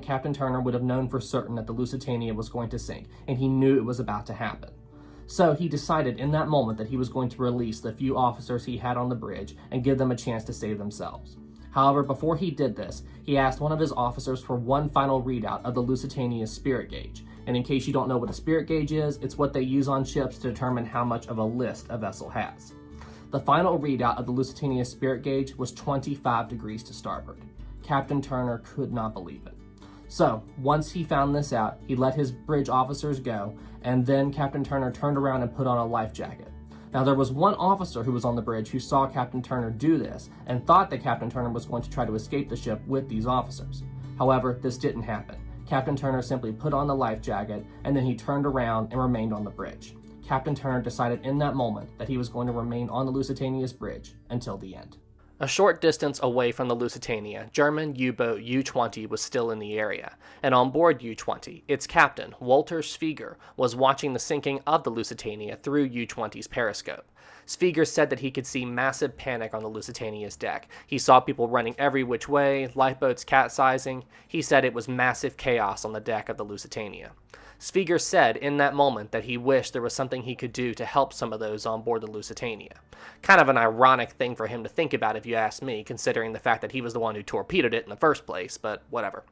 point, Captain Turner would have known for certain that the Lusitania was going to sink, and he knew it was about to happen. So he decided in that moment that he was going to release the few officers he had on the bridge and give them a chance to save themselves. However, before he did this, he asked one of his officers for one final readout of the Lusitania's spirit gauge. And in case you don't know what a spirit gauge is, it's what they use on ships to determine how much of a list a vessel has. The final readout of the Lusitania's spirit gauge was 25 degrees to starboard. Captain Turner could not believe it. So, once he found this out, he let his bridge officers go, and then Captain Turner turned around and put on a life jacket. Now, there was one officer who was on the bridge who saw Captain Turner do this and thought that Captain Turner was going to try to escape the ship with these officers. However, this didn't happen. Captain Turner simply put on the life jacket, and then he turned around and remained on the bridge. Captain Turner decided in that moment that he was going to remain on the Lusitania's bridge until the end. A short distance away from the Lusitania, German U-boat U-20 was still in the area, and on board U-20, its captain, Walter Svieger, was watching the sinking of the Lusitania through U-20's periscope. Svieger said that he could see massive panic on the Lusitania's deck. He saw people running every which way, lifeboats capsizing. He said it was massive chaos on the deck of the Lusitania. Svieger said in that moment that he wished there was something he could do to help some of those on board the Lusitania. Kind of an ironic thing for him to think about if you ask me, considering the fact that he was the one who torpedoed it in the first place, but whatever.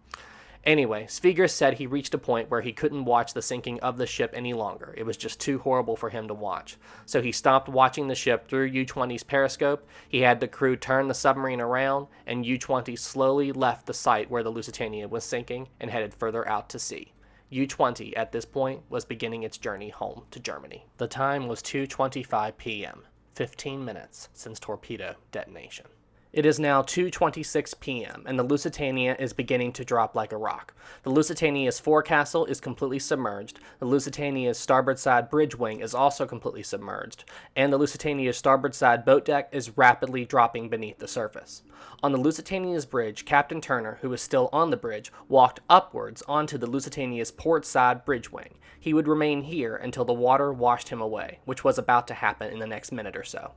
Anyway, Svieger said he reached a point where he couldn't watch the sinking of the ship any longer. It was just too horrible for him to watch. So he stopped watching the ship through U-20's periscope, he had the crew turn the submarine around, and U-20 slowly left the site where the Lusitania was sinking and headed further out to sea. U-20 at this point was beginning its journey home to Germany. The time was 2:25 p.m., 15 minutes since torpedo detonation. It is now 2:26 p.m., and the Lusitania is beginning to drop like a rock. The Lusitania's forecastle is completely submerged, the Lusitania's starboard side bridge wing is also completely submerged, and the Lusitania's starboard side boat deck is rapidly dropping beneath the surface. On the Lusitania's bridge, Captain Turner, who was still on the bridge, walked upwards onto the Lusitania's port side bridge wing. He would remain here until the water washed him away, which was about to happen in the next minute or so.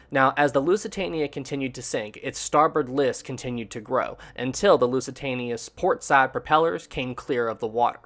Now, as the Lusitania continued to sink, its starboard list continued to grow, until the Lusitania's port side propellers came clear of the water.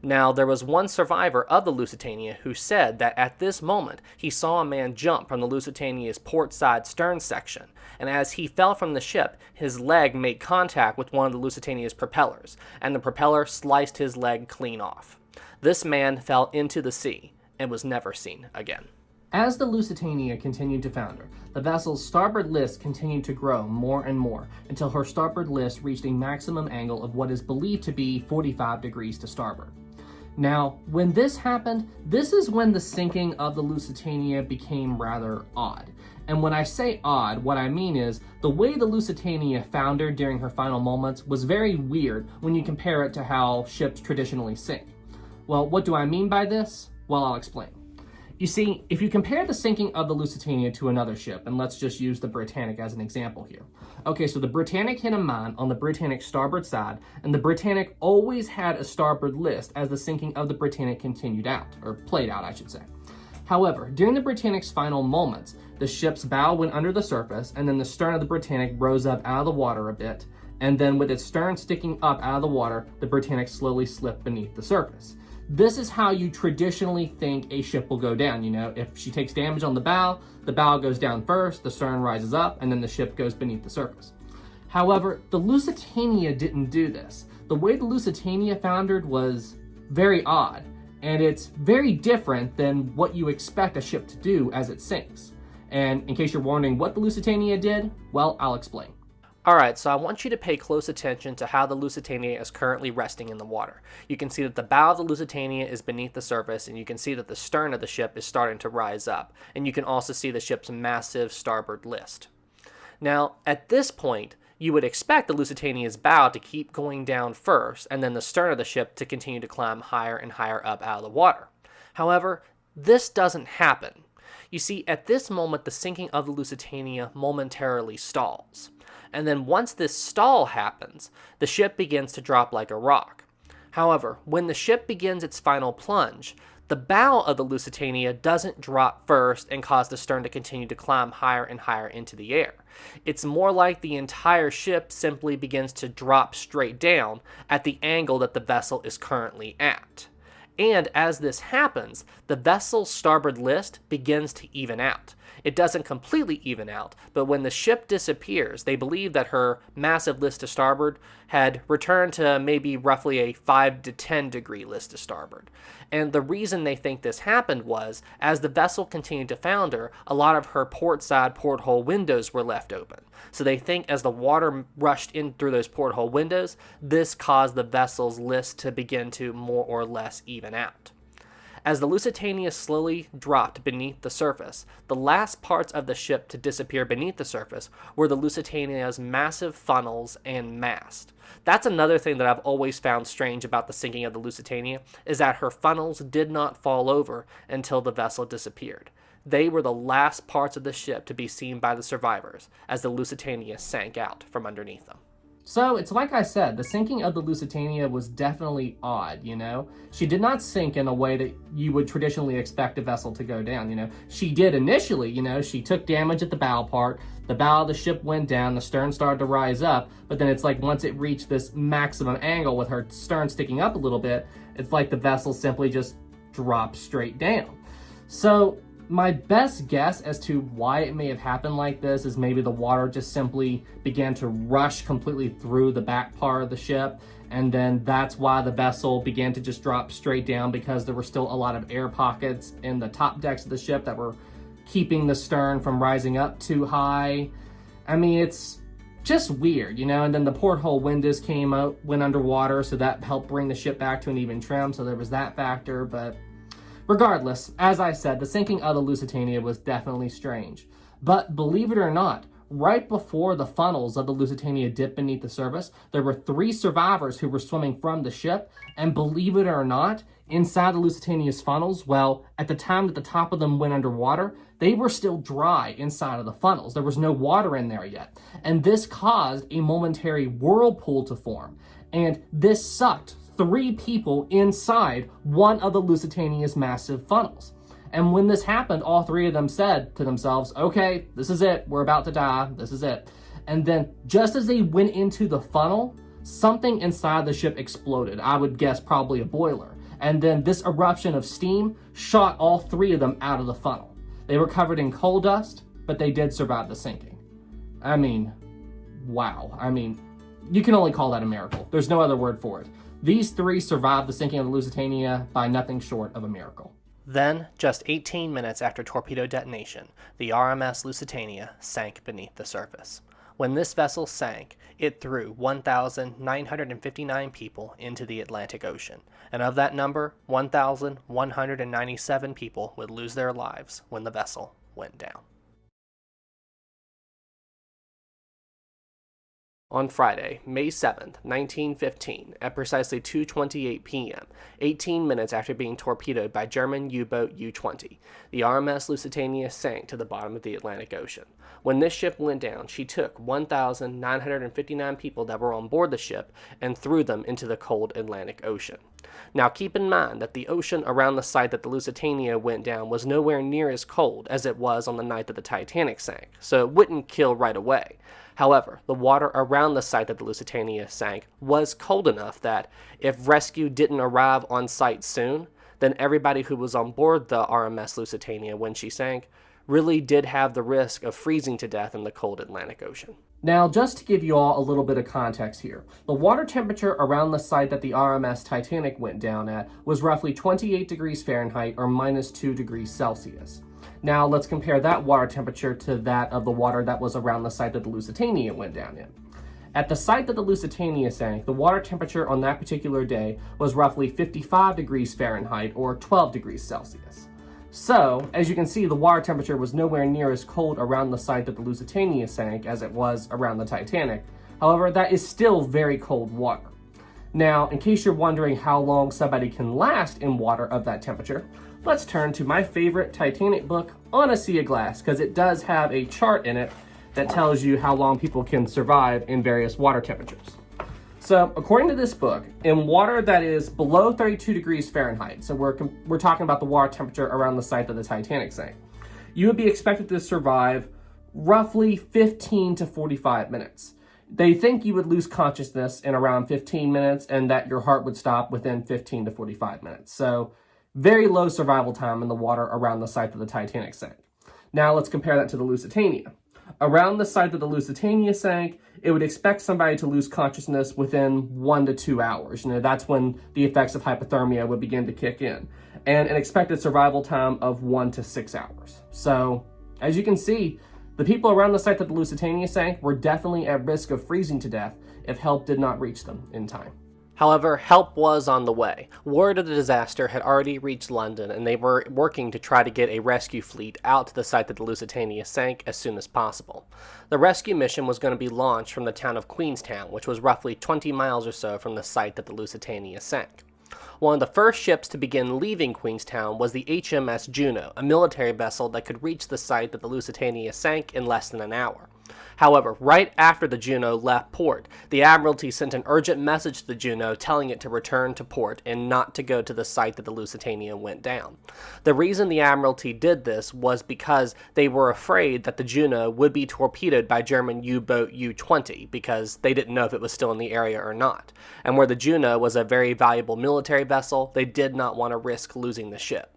Now, there was one survivor of the Lusitania who said that at this moment he saw a man jump from the Lusitania's port side stern section, and as he fell from the ship, his leg made contact with one of the Lusitania's propellers, and the propeller sliced his leg clean off. This man fell into the sea and was never seen again. As the Lusitania continued to founder, the vessel's starboard list continued to grow more and more until her starboard list reached a maximum angle of what is believed to be 45 degrees to starboard. Now, when this happened, this is when the sinking of the Lusitania became rather odd. And when I say odd, what I mean is the way the Lusitania foundered during her final moments was very weird when you compare it to how ships traditionally sink. Well, what do I mean by this? Well, I'll explain. You see, if you compare the sinking of the Lusitania to another ship, and let's just use the Britannic as an example here. Okay, so the Britannic hit a mine on the Britannic's starboard side, and the Britannic always had a starboard list as the sinking of the Britannic continued out, or played out, I should say. However, during the Britannic's final moments, the ship's bow went under the surface, and then the stern of the Britannic rose up out of the water a bit, and then with its stern sticking up out of the water, the Britannic slowly slipped beneath the surface. This is how you traditionally think a ship will go down. You know, if she takes damage on the bow goes down first, the stern rises up, and then the ship goes beneath the surface. However, the Lusitania didn't do this. The way the Lusitania foundered was very odd, and it's very different than what you expect a ship to do as it sinks. And in case you're wondering what the Lusitania did, well, I'll explain. Alright, so I want you to pay close attention to how the Lusitania is currently resting in the water. You can see that the bow of the Lusitania is beneath the surface, and you can see that the stern of the ship is starting to rise up, and you can also see the ship's massive starboard list. Now, at this point, you would expect the Lusitania's bow to keep going down first, and then the stern of the ship to continue to climb higher and higher up out of the water. However, this doesn't happen. You see, at this moment, the sinking of the Lusitania momentarily stalls. And then once this stall happens, the ship begins to drop like a rock. However, when the ship begins its final plunge, The bow of the Lusitania doesn't drop first and cause the stern to continue to climb higher and higher into the air. It's more like the entire ship simply begins to drop straight down at the angle that the vessel is currently at. And as this happens, the vessel's starboard list begins to even out. It doesn't completely even out, but when the ship disappears, they believe that her massive list to starboard had returned to maybe roughly a 5 to 10 degree list to starboard. And the reason they think this happened was, as the vessel continued to founder, a lot of her port side porthole windows were left open. So they think as the water rushed in through those porthole windows, this caused the vessel's list to begin to more or less even out. As the Lusitania slowly dropped beneath the surface, the last parts of the ship to disappear beneath the surface were the Lusitania's massive funnels and mast. That's another thing that I've always found strange about the sinking of the Lusitania, is that her funnels did not fall over until the vessel disappeared. They were the last parts of the ship to be seen by the survivors as the Lusitania sank out from underneath them. So it's like I said, the sinking of the Lusitania was definitely odd, you know? She did not sink in a way that you would traditionally expect a vessel to go down, you know? She did initially, you know, she took damage at the bow part, the bow of the ship went down, the stern started to rise up, but then it's like once it reached this maximum angle with her stern sticking up a little bit, it's like the vessel simply just dropped straight down. So my best guess as to why it may have happened like this is maybe the water just simply began to rush completely through the back part of the ship, and then that's why the vessel began to just drop straight down, because there were still a lot of air pockets in the top decks of the ship that were keeping the stern from rising up too high. I mean, it's just weird, you know? And then the porthole windows went underwater, so that helped bring the ship back to an even trim, so there was that factor. But regardless, as I said, the sinking of the Lusitania was definitely strange. But believe it or not, right before the funnels of the Lusitania dipped beneath the surface, there were 3 survivors who were swimming from the ship, and believe it or not, inside the Lusitania's funnels, well, at the time that the top of them went underwater, they were still dry inside of the funnels. There was no water in there yet. And this caused a momentary whirlpool to form. And this sucked 3 people inside one of the Lusitania's massive funnels. And when this happened, all 3 of them said to themselves, okay, this is it. We're about to die. This is it. And then just as they went into the funnel, something inside the ship exploded. I would guess probably a boiler. And then this eruption of steam shot all 3 of them out of the funnel. They were covered in coal dust, but they did survive the sinking. I mean, wow. I mean, you can only call that a miracle. There's no other word for it. These 3 survived the sinking of the Lusitania by nothing short of a miracle. Then, just 18 minutes after torpedo detonation, the RMS Lusitania sank beneath the surface. When this vessel sank, it threw 1,959 people into the Atlantic Ocean, and of that number, 1,197 people would lose their lives when the vessel went down. On Friday, May 7th, 1915, at precisely 2:28 p.m., 18 minutes after being torpedoed by German U-boat U-20, the RMS Lusitania sank to the bottom of the Atlantic Ocean. When this ship went down, she took 1,959 people that were on board the ship and threw them into the cold Atlantic Ocean. Now keep in mind that the ocean around the site that the Lusitania went down was nowhere near as cold as it was on the night that the Titanic sank, so it wouldn't kill right away. However, the water around the site that the Lusitania sank was cold enough that if rescue didn't arrive on site soon, then everybody who was on board the RMS Lusitania when she sank really did have the risk of freezing to death in the cold Atlantic Ocean. Now, just to give you all a little bit of context here, the water temperature around the site that the RMS Titanic went down at was roughly 28 degrees Fahrenheit or minus 2 degrees Celsius. Now, let's compare that water temperature to that of the water that was around the site that the Lusitania went down in. At the site that the Lusitania sank, the water temperature on that particular day was roughly 55 degrees Fahrenheit or 12 degrees Celsius. So, as you can see, the water temperature was nowhere near as cold around the site that the Lusitania sank as it was around the Titanic. However, that is still very cold water. Now, in case you're wondering how long somebody can last in water of that temperature, let's turn to my favorite Titanic book, On a Sea of Glass, because it does have a chart in it that tells you how long people can survive in various water temperatures. So, according to this book, in water that is below 32 degrees Fahrenheit, so we're talking about the water temperature around the site that the Titanic sank, you would be expected to survive roughly 15 to 45 minutes. They think you would lose consciousness in around 15 minutes and that your heart would stop within 15 to 45 minutes. So, very low survival time in the water around the site that the Titanic sank. Now, let's compare that to the Lusitania. Around the site that the Lusitania sank, it would expect somebody to lose consciousness within 1 to 2 hours. That's when the effects of hypothermia would begin to kick in. And an expected survival time of 1 to 6 hours. So, as you can see, the people around the site that the Lusitania sank were definitely at risk of freezing to death if help did not reach them in time. However, help was on the way. Word of the disaster had already reached London, and they were working to try to get a rescue fleet out to the site that the Lusitania sank as soon as possible. The rescue mission was going to be launched from the town of Queenstown, which was roughly 20 miles or so from the site that the Lusitania sank. One of the first ships to begin leaving Queenstown was the HMS Juno, a military vessel that could reach the site that the Lusitania sank in less than an hour. However, right after the Juno left port, the Admiralty sent an urgent message to the Juno telling it to return to port and not to go to the site that the Lusitania went down. The reason the Admiralty did this was because they were afraid that the Juno would be torpedoed by German U-boat U-20 because they didn't know if it was still in the area or not. And where the Juno was a very valuable military vessel, they did not want to risk losing the ship.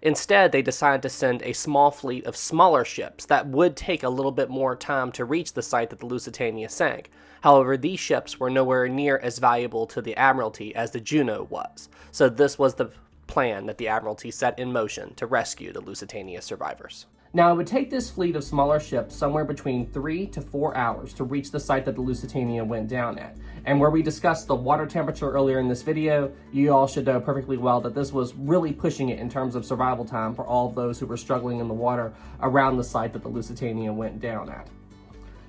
Instead, they decided to send a small fleet of smaller ships that would take a little bit more time to reach the site that the Lusitania sank. However, these ships were nowhere near as valuable to the Admiralty as the Juno was. So this was the plan that the Admiralty set in motion to rescue the Lusitania survivors. Now, it would take this fleet of smaller ships somewhere between 3 to 4 hours to reach the site that the Lusitania went down at. And where we discussed the water temperature earlier in this video, you all should know perfectly well that this was really pushing it in terms of survival time for all of those who were struggling in the water around the site that the Lusitania went down at.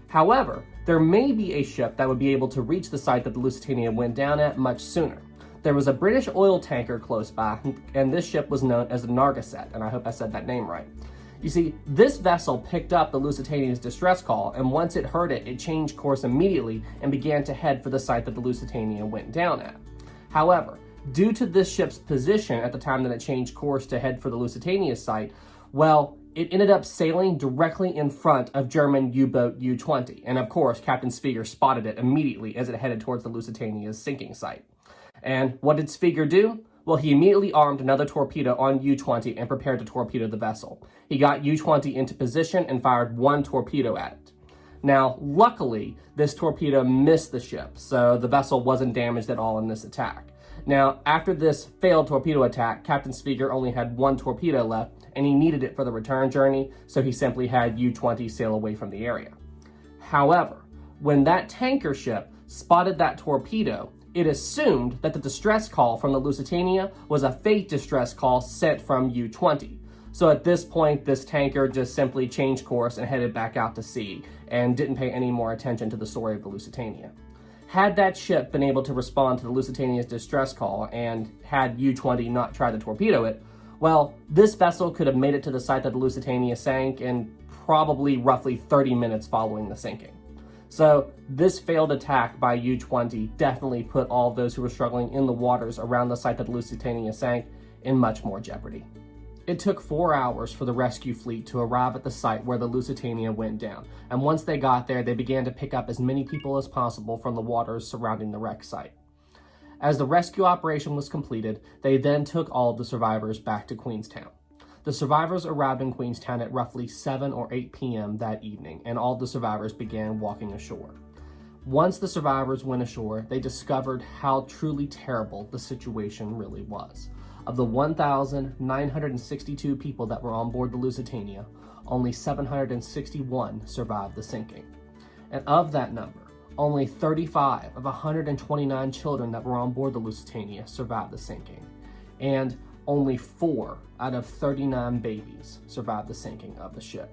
However, there may be a ship that would be able to reach the site that the Lusitania went down at much sooner. There was a British oil tanker close by, and this ship was known as the Narragansett, and I hope I said that name right. You see, this vessel picked up the Lusitania's distress call, and once it heard it, it changed course immediately and began to head for the site that the Lusitania went down at. However, due to this ship's position at the time that it changed course to head for the Lusitania site, well, it ended up sailing directly in front of German U-boat U-20, and of course, Captain Svigger spotted it immediately as it headed towards the Lusitania's sinking site. And what did Svigger do? Well, he immediately armed another torpedo on U-20 and prepared to torpedo the vessel. He got U-20 into position and fired one torpedo at it. Now, luckily, this torpedo missed the ship, so the vessel wasn't damaged at all in this attack. Now, after this failed torpedo attack, Captain Svigger only had one torpedo left, and he needed it for the return journey, so he simply had U-20 sail away from the area. However, when that tanker ship spotted that torpedo, it assumed that the distress call from the Lusitania was a fake distress call sent from U-20. So at this point, this tanker just simply changed course and headed back out to sea and didn't pay any more attention to the story of the Lusitania. Had that ship been able to respond to the Lusitania's distress call and had U-20 not tried to torpedo it, well, this vessel could have made it to the site that the Lusitania sank in probably roughly 30 minutes following the sinking. So this failed attack by U-20 definitely put all of those who were struggling in the waters around the site that the Lusitania sank in much more jeopardy. It took 4 hours for the rescue fleet to arrive at the site where the Lusitania went down, and once they got there, they began to pick up as many people as possible from the waters surrounding the wreck site. As the rescue operation was completed, they then took all of the survivors back to Queenstown. The survivors arrived in Queenstown at roughly 7 or 8 p.m. that evening, and all the survivors began walking ashore. Once the survivors went ashore, they discovered how truly terrible the situation really was. Of the 1,962 people that were on board the Lusitania, only 761 survived the sinking. And of that number, only 35 of 129 children that were on board the Lusitania survived the sinking. And only 4 out of 39 babies survived the sinking of the ship.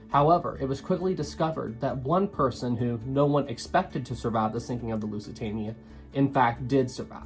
However, it was quickly discovered that one person who no one expected to survive the sinking of the Lusitania, in fact, did survive.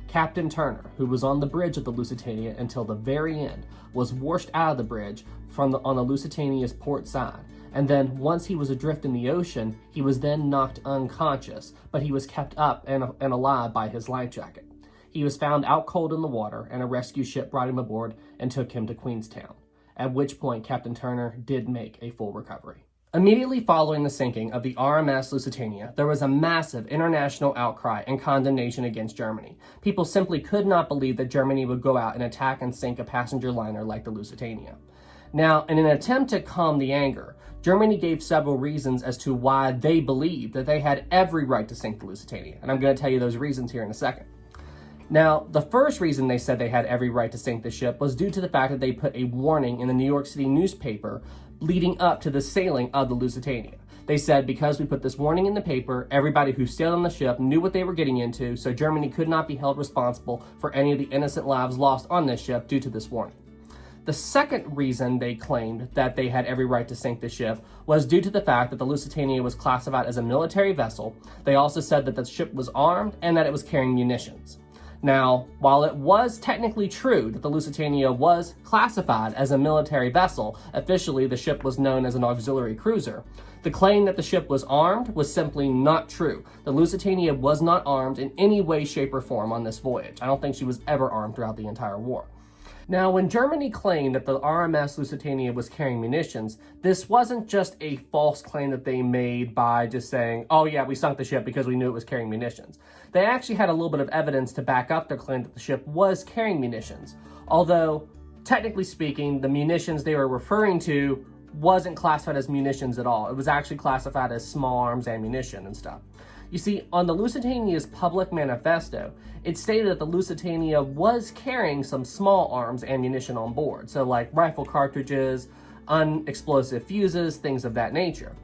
Captain Turner, who was on the bridge of the Lusitania until the very end, was washed out of the bridge on the Lusitania's port side, And then once he was adrift in the ocean, he was then knocked unconscious, but he was kept up and alive by his life jacket. He was found out cold in the water, and a rescue ship brought him aboard and took him to Queenstown, at which point Captain Turner did make a full recovery. Immediately following the sinking of the RMS Lusitania, there was a massive international outcry and condemnation against Germany. People simply could not believe that Germany would go out and attack and sink a passenger liner like the Lusitania. Now, in an attempt to calm the anger, Germany gave several reasons as to why they believed that they had every right to sink the Lusitania, and I'm going to tell you those reasons here in a second. Now, the first reason they said they had every right to sink the ship was due to the fact that they put a warning in the New York City newspaper leading up to the sailing of the Lusitania. They said, because we put this warning in the paper, everybody who sailed on the ship knew what they were getting into, so Germany could not be held responsible for any of the innocent lives lost on this ship due to this warning. The second reason they claimed that they had every right to sink the ship was due to the fact that the Lusitania was classified as a military vessel. They also said that the ship was armed and that it was carrying munitions. Now, while it was technically true that the Lusitania was classified as a military vessel, officially the ship was known as an auxiliary cruiser, the claim that the ship was armed was simply not true. The Lusitania was not armed in any way, shape, or form on this voyage. I don't think she was ever armed throughout the entire war. Now, when Germany claimed that the RMS Lusitania was carrying munitions, this wasn't just a false claim that they made by just saying, oh yeah, we sunk the ship because we knew it was carrying munitions. They actually had a little bit of evidence to back up their claim that the ship was carrying munitions. Although, technically speaking, the munitions they were referring to wasn't classified as munitions at all. It was actually classified as small arms ammunition and stuff. You see, on the Lusitania's public manifesto, it stated that the Lusitania was carrying some small arms ammunition on board, so like rifle cartridges, unexplosive fuses, things of that nature.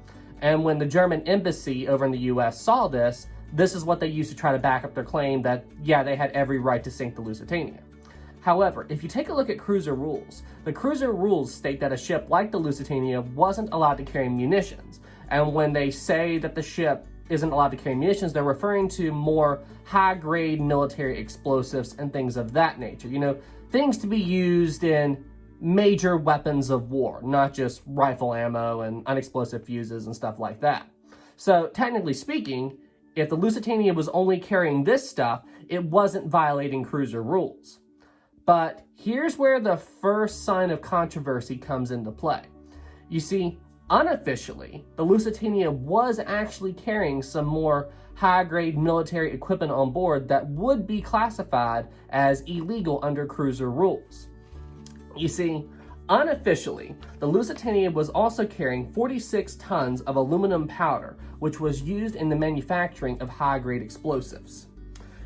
And when the German embassy over in the US saw this, this is what they used to try to back up their claim that, yeah, they had every right to sink the Lusitania. However, if you take a look at cruiser rules, the cruiser rules state that a ship like the Lusitania wasn't allowed to carry munitions. And when they say that the ship isn't allowed to carry munitions, they're referring to more high-grade military explosives and things of that nature. You know, things to be used in major weapons of war, not just rifle ammo and unexplosive fuses and stuff like that. So, technically speaking, if the Lusitania was only carrying this stuff, it wasn't violating cruiser rules. But here's where the first sign of controversy comes into play. You see, unofficially, the Lusitania was actually carrying some more high-grade military equipment on board that would be classified as illegal under cruiser rules. You see, unofficially, the Lusitania was also carrying 46 tons of aluminum powder, which was used in the manufacturing of high-grade explosives.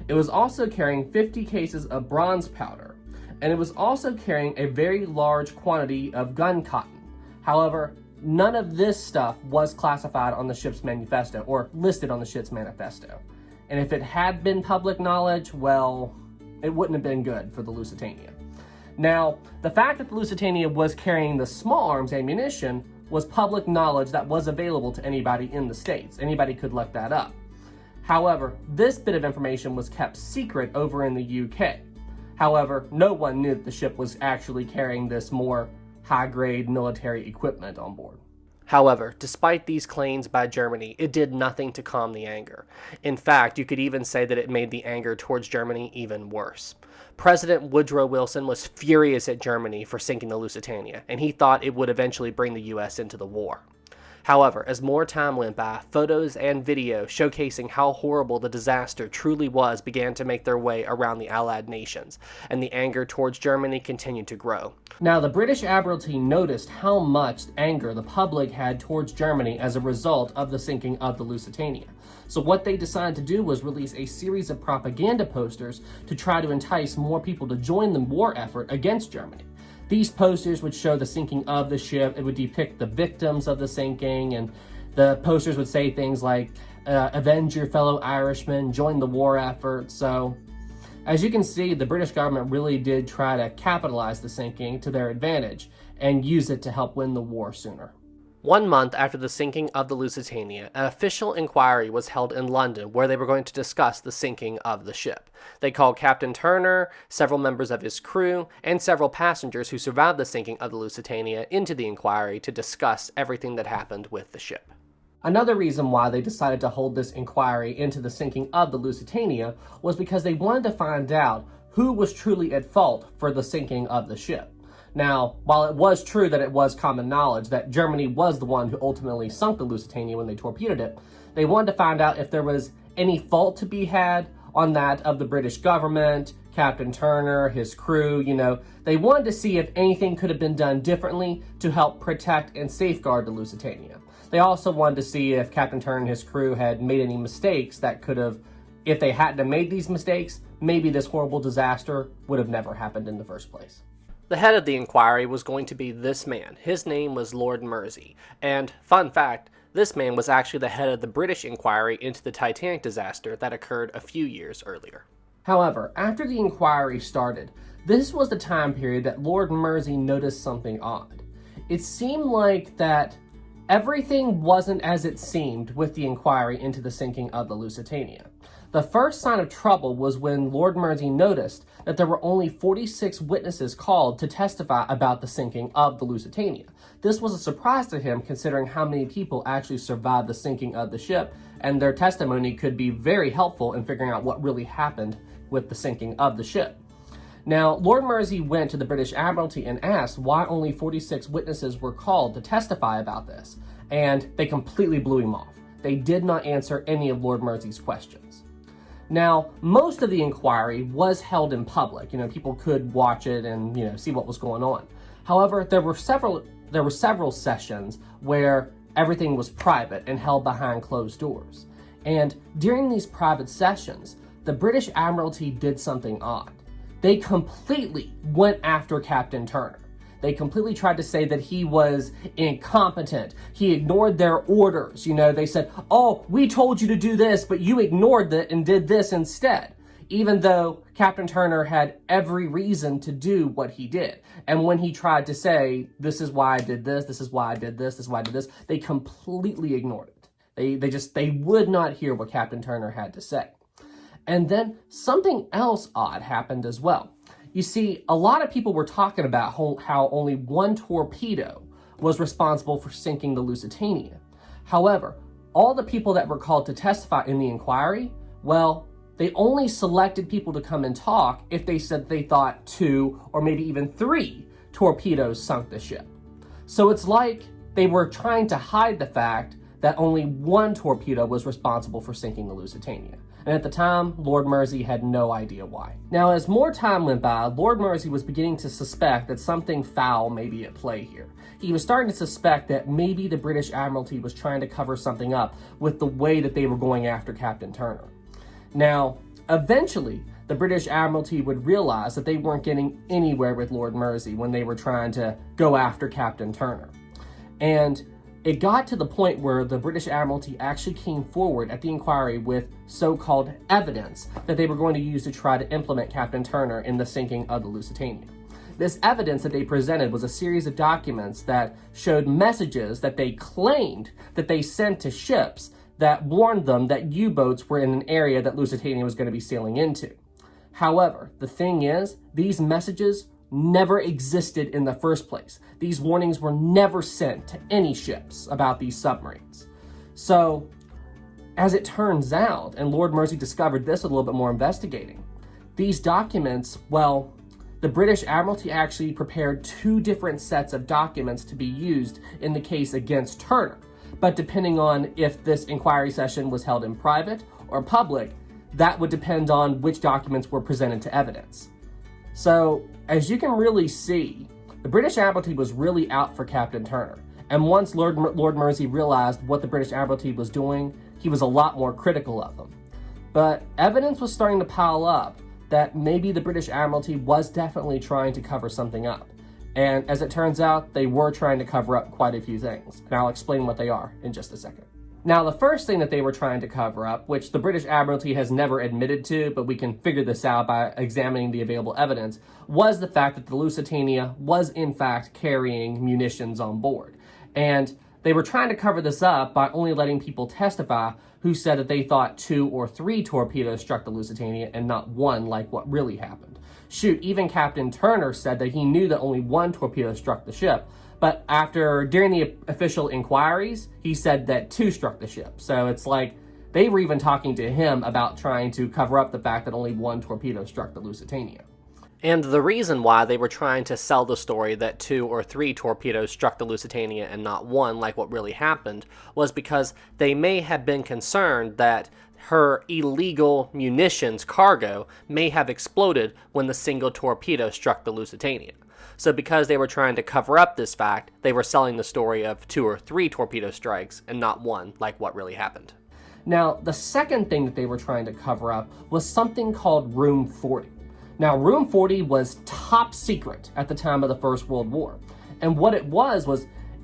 It was also carrying 50 cases of bronze powder, and it was also carrying a very large quantity of gun cotton. However, none of this stuff was classified on the ship's manifesto or listed on the ship's manifesto. And if it had been public knowledge, well, it wouldn't have been good for the Lusitania. Now, the fact that the Lusitania was carrying the small arms ammunition was public knowledge that was available to anybody in the States. Anybody could look that up. However, this bit of information was kept secret over in the UK. However, no one knew that the ship was actually carrying this more high-grade military equipment on board. However, despite these claims by Germany, it did nothing to calm the anger. In fact, you could even say that it made the anger towards Germany even worse. President Woodrow Wilson was furious at Germany for sinking the Lusitania, and he thought it would eventually bring the US into the war. However, as more time went by, photos and video showcasing how horrible the disaster truly was began to make their way around the Allied nations, and the anger towards Germany continued to grow. Now, the British Admiralty noticed how much anger the public had towards Germany as a result of the sinking of the Lusitania. So what they decided to do was release a series of propaganda posters to try to entice more people to join the war effort against Germany. These posters would show the sinking of the ship. It would depict the victims of the sinking, and the posters would say things like, avenge your fellow Irishmen, join the war effort. So, as you can see, the British government really did try to capitalize the sinking to their advantage and use it to help win the war sooner. 1 month after the sinking of the Lusitania, an official inquiry was held in London where they were going to discuss the sinking of the ship. They called Captain Turner, several members of his crew, and several passengers who survived the sinking of the Lusitania into the inquiry to discuss everything that happened with the ship. Another reason why they decided to hold this inquiry into the sinking of the Lusitania was because they wanted to find out who was truly at fault for the sinking of the ship. Now, while it was true that it was common knowledge that Germany was the one who ultimately sunk the Lusitania when they torpedoed it, they wanted to find out if there was any fault to be had on that of the British government, Captain Turner, his crew, They wanted to see if anything could have been done differently to help protect and safeguard the Lusitania. They also wanted to see if Captain Turner and his crew had made any mistakes that could have, if they hadn't have made these mistakes, maybe this horrible disaster would have never happened in the first place. The head of the inquiry was going to be this man. His name was Lord Mersey. And, fun fact, this man was actually the head of the British inquiry into the Titanic disaster that occurred a few years earlier. However, after the inquiry started, this was the time period that Lord Mersey noticed something odd. It seemed like that everything wasn't as it seemed with the inquiry into the sinking of the Lusitania. The first sign of trouble was when Lord Mersey noticed that there were only 46 witnesses called to testify about the sinking of the Lusitania. This was a surprise to him considering how many people actually survived the sinking of the ship, and their testimony could be very helpful in figuring out what really happened with the sinking of the ship. Now, Lord Mersey went to the British Admiralty and asked why only 46 witnesses were called to testify about this, and they completely blew him off. They did not answer any of Lord Mersey's questions. Now, most of the inquiry was held in public. People could watch it and, see what was going on. However, there were several sessions where everything was private and held behind closed doors. And during these private sessions, the British Admiralty did something odd. They completely went after Captain Turner. They completely tried to say that he was incompetent. He ignored their orders. They said, oh, we told you to do this, but you ignored it and did this instead. Even though Captain Turner had every reason to do what he did. And when he tried to say, this is why I did this, this is why I did this, this is why I did this, they completely ignored it. They would not hear what Captain Turner had to say. And then something else odd happened as well. You see, a lot of people were talking about how only one torpedo was responsible for sinking the Lusitania. However, all the people that were called to testify in the inquiry, well, they only selected people to come and talk if they said they thought 2 or maybe even 3 torpedoes sunk the ship. So it's like they were trying to hide the fact that only one torpedo was responsible for sinking the Lusitania. And at the time, Lord Mersey had no idea why. Now, as more time went by, Lord Mersey was beginning to suspect that something foul may be at play here. He was starting to suspect that maybe the British Admiralty was trying to cover something up with the way that they were going after Captain Turner. Now, eventually, the British Admiralty would realize that they weren't getting anywhere with Lord Mersey when they were trying to go after Captain Turner. And it got to the point where the British Admiralty actually came forward at the inquiry with so-called evidence that they were going to use to try to implement Captain Turner in the sinking of the Lusitania. This evidence that they presented was a series of documents that showed messages that they claimed that they sent to ships that warned them that U-boats were in an area that Lusitania was going to be sailing into. However, the thing is, these messages never existed in the first place. These warnings were never sent to any ships about these submarines. So, as it turns out, and Lord Mersey discovered this a little bit more investigating, these documents, well, the British Admiralty actually prepared 2 different sets of documents to be used in the case against Turner. But depending on if this inquiry session was held in private or public, that would depend on which documents were presented to evidence. So, as you can really see, the British Admiralty was really out for Captain Turner. And once Lord Mersey realized what the British Admiralty was doing, he was a lot more critical of them. But evidence was starting to pile up that maybe the British Admiralty was definitely trying to cover something up. And as it turns out, they were trying to cover up quite a few things. And I'll explain what they are in just a second. Now, the first thing that they were trying to cover up, which the British Admiralty has never admitted to, but we can figure this out by examining the available evidence, was the fact that the Lusitania was in fact carrying munitions on board. And They were trying to cover this up by only letting people testify who said that they thought 2 or 3 torpedoes struck the Lusitania and not one, like what really happened. Shoot, even Captain Turner said that he knew that only 1 torpedo struck the ship, but during the official inquiries, he said that 2 struck the ship. So it's like they were even talking to him about trying to cover up the fact that only 1 torpedo struck the Lusitania. And the reason why they were trying to sell the story that 2 or 3 torpedoes struck the Lusitania and not 1, like what really happened, was because they may have been concerned that her illegal munitions cargo may have exploded when the single torpedo struck the Lusitania. So because they were trying to cover up this fact, they were selling the story of 2 or 3 torpedo strikes and not 1, like what really happened. Now, the second thing that they were trying to cover up was something called Room 40. Now, Room 40 was top secret at the time of the First World War. And what it was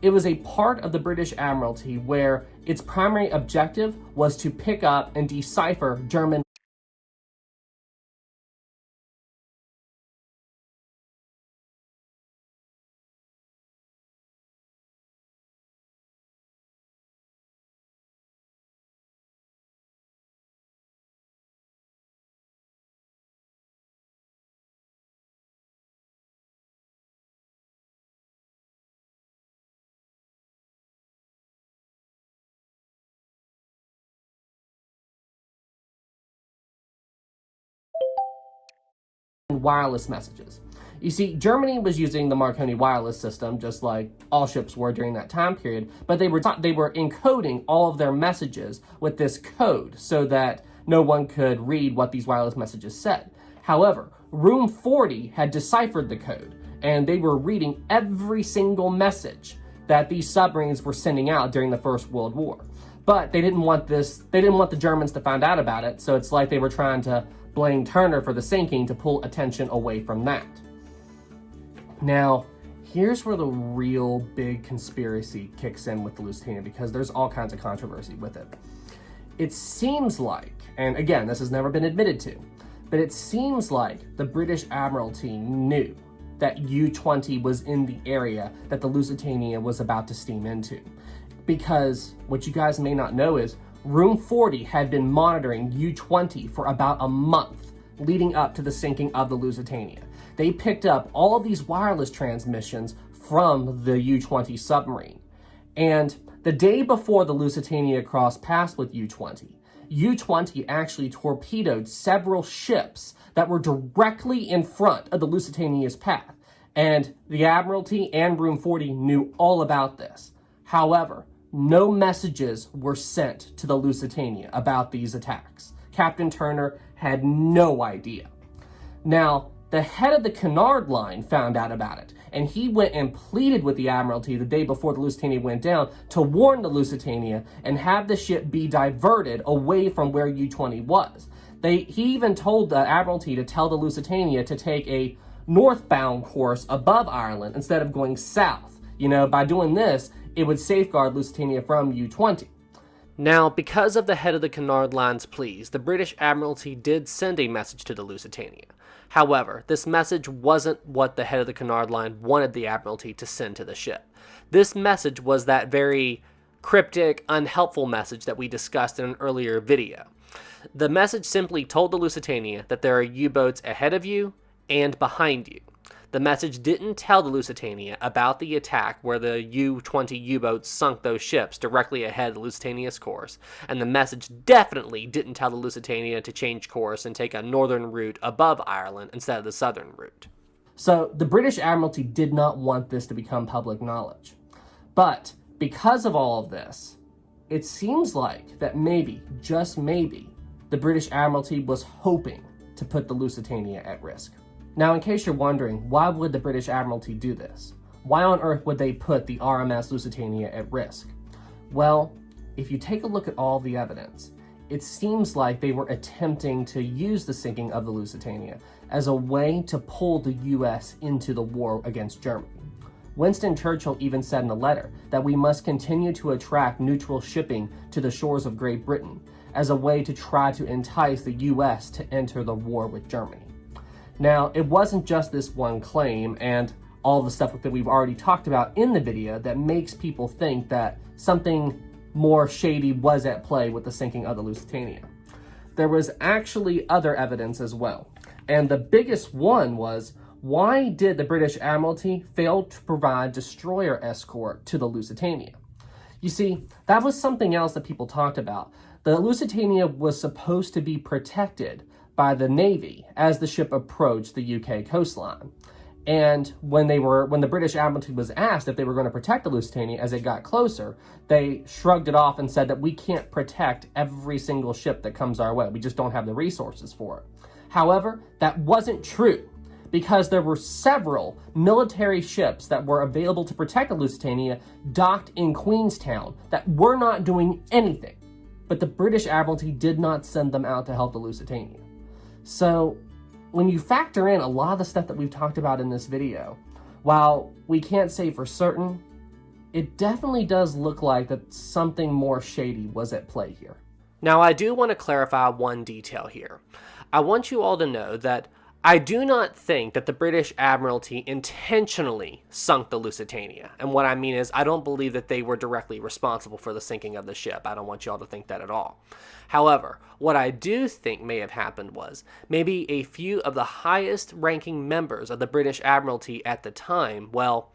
it was a part of the British Admiralty where its primary objective was to pick up and decipher German wireless messages. You see, Germany was using the Marconi wireless system, just like all ships were during that time period, but they were encoding all of their messages with this code so that no one could read what these wireless messages said. However, Room 40 had deciphered the code, and they were reading every single message that these submarines were sending out during the First World War. But they didn't want the Germans to find out about it, so it's like they were trying to blame Turner for the sinking to pull attention away from that. Now, here's where the real big conspiracy kicks in with the Lusitania, because there's all kinds of controversy with it. It seems like, and again, this has never been admitted to, but it seems like the British Admiralty knew that U-20 was in the area that the Lusitania was about to steam into. Because what you guys may not know is Room 40 had been monitoring U-20 for about a month leading up to the sinking of the Lusitania. They picked up all of these wireless transmissions from the U-20 submarine. And the day before the Lusitania crossed paths with U-20, U-20 actually torpedoed several ships that were directly in front of the Lusitania's path. And the Admiralty and Room 40 knew all about this. However, no messages were sent to the Lusitania about these attacks. Captain Turner had no idea. Now, the head of the Cunard Line found out about it, and he went and pleaded with the Admiralty the day before the Lusitania went down to warn the Lusitania and have the ship be diverted away from where U-20 was. He even told the Admiralty to tell the Lusitania to take a northbound course above Ireland instead of going south. By doing this, it would safeguard Lusitania from U-20. Now, because of the head of the Cunard Line's pleas, the British Admiralty did send a message to the Lusitania. However, this message wasn't what the head of the Cunard Line wanted the Admiralty to send to the ship. This message was that very cryptic, unhelpful message that we discussed in an earlier video. The message simply told the Lusitania that there are U-boats ahead of you and behind you. The message didn't tell the Lusitania about the attack where the U-20 U-boats sunk those ships directly ahead of the Lusitania's course, and the message definitely didn't tell the Lusitania to change course and take a northern route above Ireland instead of the southern route. So the British Admiralty did not want this to become public knowledge. But because of all of this, it seems like that maybe, just maybe, the British Admiralty was hoping to put the Lusitania at risk. Now, in case you're wondering, why would the British Admiralty do this? Why on earth would they put the RMS Lusitania at risk? Well, if you take a look at all the evidence, it seems like they were attempting to use the sinking of the Lusitania as a way to pull the US into the war against Germany. Winston Churchill even said in a letter that we must continue to attract neutral shipping to the shores of Great Britain as a way to try to entice the US to enter the war with Germany. Now, it wasn't just this one claim, and all the stuff that we've already talked about in the video that makes people think that something more shady was at play with the sinking of the Lusitania. There was actually other evidence as well. And the biggest one was, why did the British Admiralty fail to provide destroyer escort to the Lusitania? You see, that was something else that people talked about. The Lusitania was supposed to be protected by the Navy as the ship approached the UK coastline. And when the British Admiralty was asked if they were going to protect the Lusitania as it got closer, they shrugged it off and said that we can't protect every single ship that comes our way. We just don't have the resources for it. However, that wasn't true, because there were several military ships that were available to protect the Lusitania docked in Queenstown that were not doing anything. But the British Admiralty did not send them out to help the Lusitania. So when you factor in a lot of the stuff that we've talked about in this video, while we can't say for certain, it definitely does look like that something more shady was at play here. Now, I do want to clarify one detail here. I want you all to know that I do not think that the British Admiralty intentionally sunk the Lusitania. And what I mean is, I don't believe that they were directly responsible for the sinking of the ship. I don't want you all to think that at all. However, what I do think may have happened was, maybe a few of the highest ranking members of the British Admiralty at the time, well,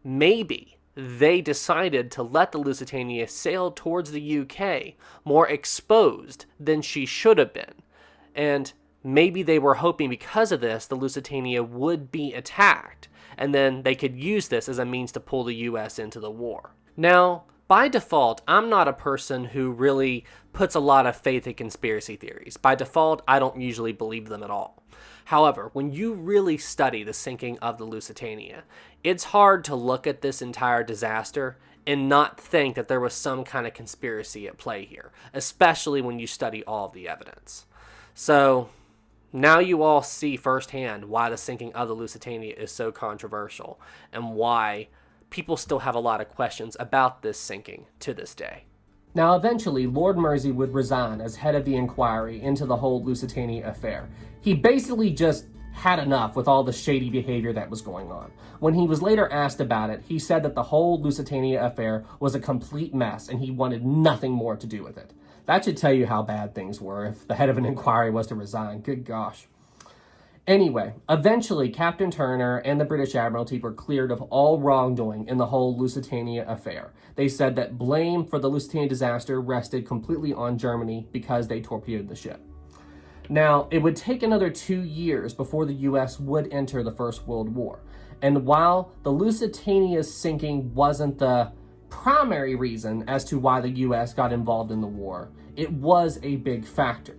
maybe they decided to let the Lusitania sail towards the UK more exposed than she should have been. And maybe they were hoping because of this, the Lusitania would be attacked, and then they could use this as a means to pull the US into the war. Now, by default, I'm not a person who really puts a lot of faith in conspiracy theories. By default, I don't usually believe them at all. However, when you really study the sinking of the Lusitania, it's hard to look at this entire disaster and not think that there was some kind of conspiracy at play here, especially when you study all of the evidence. So now you all see firsthand why the sinking of the Lusitania is so controversial and why people still have a lot of questions about this sinking to this day. Now, eventually, Lord Mersey would resign as head of the inquiry into the whole Lusitania affair. He basically just had enough with all the shady behavior that was going on. When he was later asked about it, he said that the whole Lusitania affair was a complete mess and he wanted nothing more to do with it. That should tell you how bad things were if the head of an inquiry was to resign. Good gosh. Anyway, eventually Captain Turner and the British Admiralty were cleared of all wrongdoing in the whole Lusitania affair. They said that blame for the Lusitania disaster rested completely on Germany because they torpedoed the ship. Now, it would take another 2 years before the US would enter the First World War. And while the Lusitania's sinking wasn't the primary reason as to why the US got involved in the war, it was a big factor.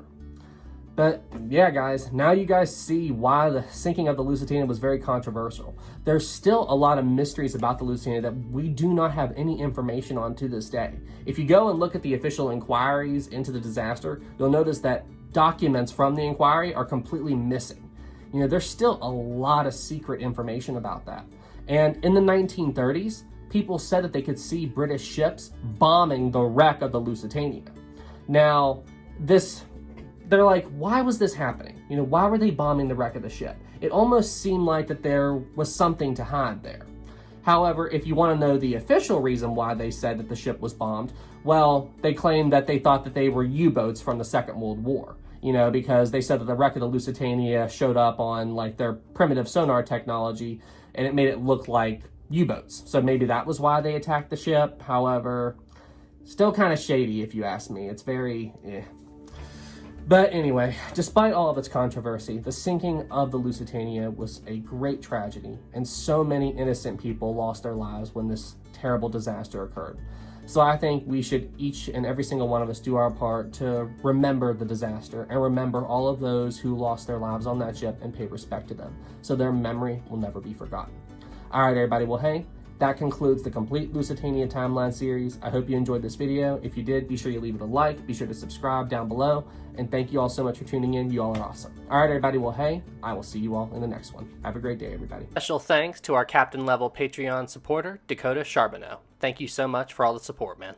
But yeah, guys, now you guys see why the sinking of the Lusitania was very controversial. There's still a lot of mysteries about the Lusitania that we do not have any information on to this day. If you go and look at the official inquiries into the disaster, you'll notice that documents from the inquiry are completely missing. You know, there's still a lot of secret information about that. And in the 1930s, people said that they could see British ships bombing the wreck of the Lusitania. Now, they're like, why was this happening? You know, why were they bombing the wreck of the ship? It almost seemed like that there was something to hide there. However, if you want to know the official reason why they said that the ship was bombed, well, they claimed that they thought that they were U-boats from the Second World War. You know, because they said that the wreck of the Lusitania showed up on like their primitive sonar technology and it made it look like U-boats. So maybe that was why they attacked the ship. However, still kind of shady if you ask me. It's very But anyway, despite all of its controversy, the sinking of the Lusitania was a great tragedy, and so many innocent people lost their lives when this terrible disaster occurred. So I think we should, each and every single one of us, do our part to remember the disaster and remember all of those who lost their lives on that ship and pay respect to them, so their memory will never be forgotten. All right, everybody, well, hey, that concludes the complete Lusitania timeline series. I hope you enjoyed this video. If you did, be sure you leave it a like, be sure to subscribe down below, and thank you all so much for tuning in. You all are awesome. All right, everybody, well, hey, I will see you all in the next one. Have a great day, everybody. Special thanks to our Captain level Patreon supporter, Dakota Charbonneau. Thank you so much for all the support, man.